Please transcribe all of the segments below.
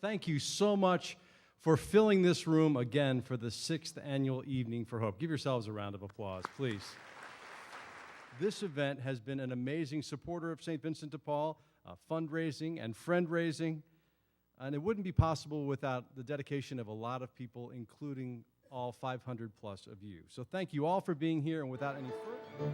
thank you so much for filling this room again for the 6th Annual Evening for Hope. Give yourselves a round of applause, please. This event has been an amazing supporter of St. Vincent de Paul, fundraising and friend-raising, and it wouldn't be possible without the dedication of a lot of people, including all 500 plus of you. So thank you all for being here, and without any further...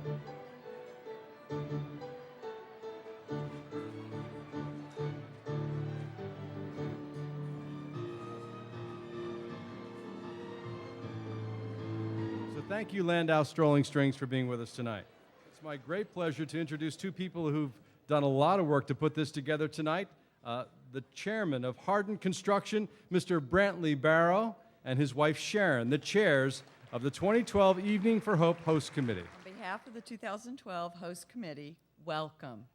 Thank you, Landau Strolling Strings, for being with us tonight. It's my great pleasure to introduce two people who've done a lot of work to put this together tonight. The chairman of Hardin Construction, Mr. Brantley Barrow, and his wife Sharon, the chairs of the 2012 Evening for Hope Host Committee. On behalf of the 2012 Host Committee, welcome.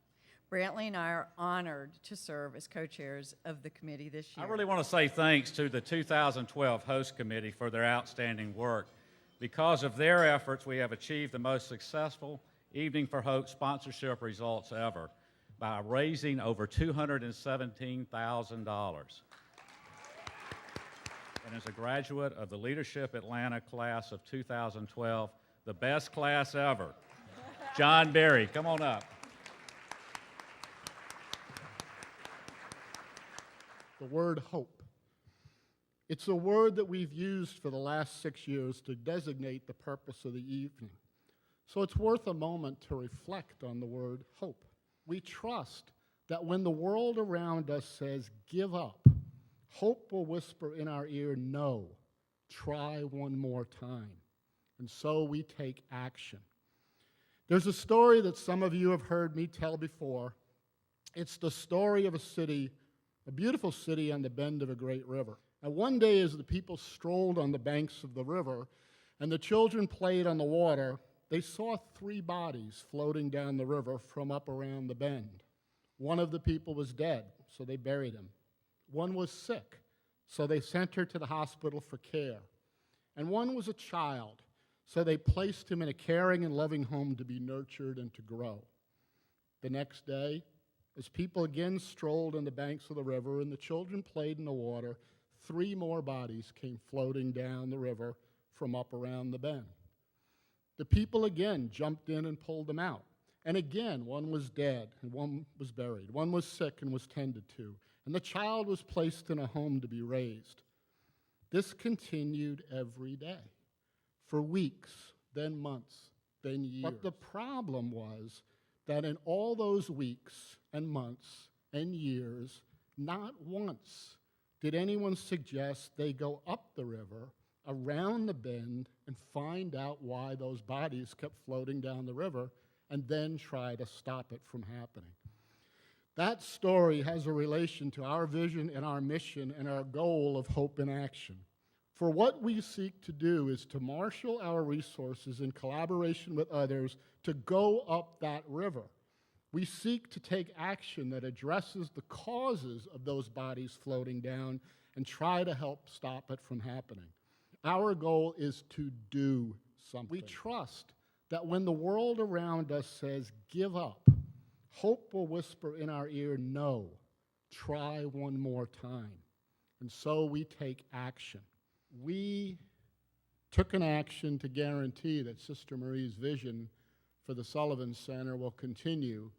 Brantley and I are honored to serve as co-chairs of the committee this year. I really want to say thanks to the 2012 Host Committee for their outstanding work. Because of their efforts, we have achieved the most successful Evening for Hope sponsorship results ever by raising over $217,000. And as a graduate of the Leadership Atlanta class of 2012, the best class ever, John Berry, come on up. The word hope. It's a word that we've used for the last 6 years to designate the purpose of the evening. So it's worth a moment to reflect on the word hope. We trust that when the world around us says, give up, hope will whisper in our ear, no, try one more time. And so we take action. There's a story that some of you have heard me tell before. It's the story of a city, a beautiful city on the bend of a great river. And one day as the people strolled on the banks of the river and the children played on the water, they saw 3 bodies floating down the river from up around the bend. One of the people was dead, so they buried him. One was sick, so they sent her to the hospital for care. And one was a child, so they placed him in a caring and loving home to be nurtured and to grow. The next day, as people again strolled on the banks of the river and the children played in the water, 3 more bodies came floating down the river from up around the bend. The people again jumped in and pulled them out. And again, one was dead and one was buried. One was sick and was tended to. And the child was placed in a home to be raised. This continued every day for weeks, then months, then years. But the problem was that in all those weeks and months and years, not once did anyone suggest they go up the river, around the bend, and find out why those bodies kept floating down the river, and then try to stop it from happening? That story has a relation to our vision and our mission and our goal of hope in action. For what we seek to do is to marshal our resources in collaboration with others to go up that river. We seek to take action that addresses the causes of those bodies floating down and try to help stop it from happening. Our goal is to do something. We trust that when the world around us says, give up, hope will whisper in our ear, no, try one more time. And so we take action. We took an action to guarantee that Sister Marie's vision for the Sullivan Center will continue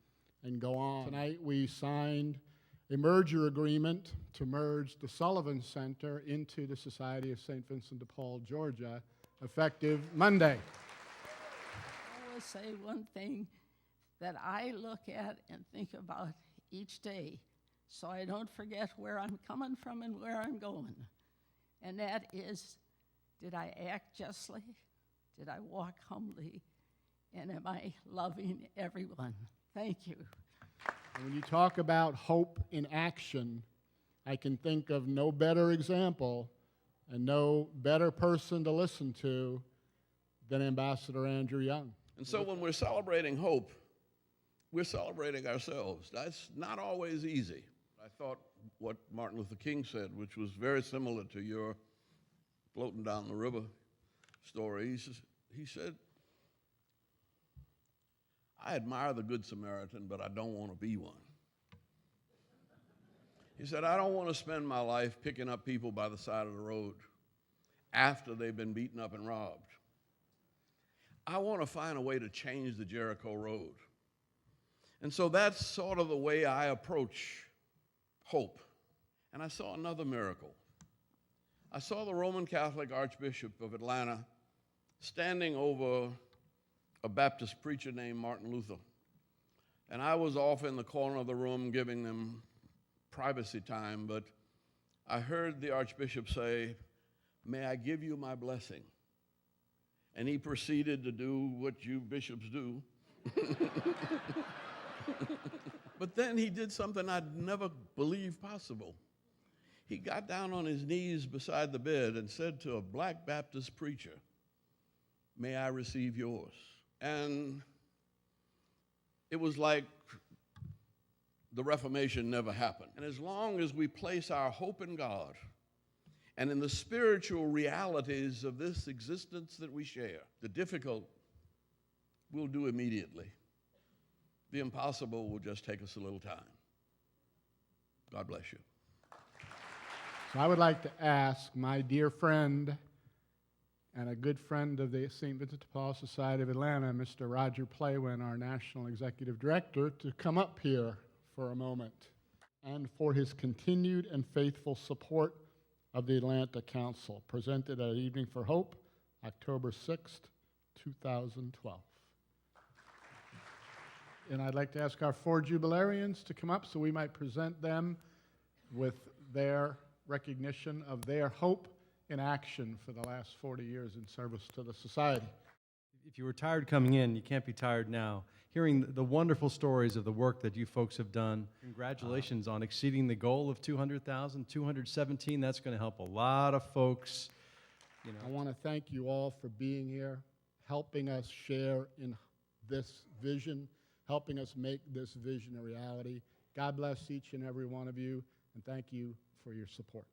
and go on. Tonight we signed a merger agreement to merge the Sullivan Center into the Society of St. Vincent de Paul, Georgia, effective Monday. I will say one thing that I look at and think about each day so I don't forget where I'm coming from and where I'm going. And that is, did I act justly? Did I walk humbly? And am I loving everyone? Thank you. And when you talk about hope in action, I can think of no better example and no better person to listen to than Ambassador Andrew Young. And so when we're celebrating hope, we're celebrating ourselves. That's not always easy. I thought what Martin Luther King said, which was very similar to your floating down the river story. He said, I admire the Good Samaritan, but I don't want to be one. He said, I don't want to spend my life picking up people by the side of the road after they've been beaten up and robbed. I want to find a way to change the Jericho Road. And so that's sort of the way I approach hope. And I saw another miracle. I saw the Roman Catholic Archbishop of Atlanta standing over a Baptist preacher named Martin Luther. And I was off in the corner of the room giving them privacy time, but I heard the Archbishop say, "May I give you my blessing?" And he proceeded to do what you bishops do. But then he did something I'd never believed possible. He got down on his knees beside the bed and said to a black Baptist preacher, "May I receive yours?" And it was like the Reformation never happened. And as long as we place our hope in God and in the spiritual realities of this existence that we share, the difficult we'll do immediately. The impossible will just take us a little time. God bless you. So I would like to ask my dear friend and a good friend of the St. Vincent de Paul Society of Atlanta, Mr. Roger Playwin, our National Executive Director, to come up here for a moment and for his continued and faithful support of the Atlanta Council, presented at Evening for Hope, October 6th, 2012. And I'd like to ask our 4 jubilarians to come up so we might present them with their recognition of their hope in action for the last 40 years in service to the society. If you were tired coming in, you can't be tired now. Hearing the wonderful stories of the work that you folks have done. Congratulations on exceeding the goal of 200,000, 217. That's going to help a lot of folks. You know. I want to thank you all for being here, helping us share in this vision, helping us make this vision a reality. God bless each and every one of you, and thank you for your support.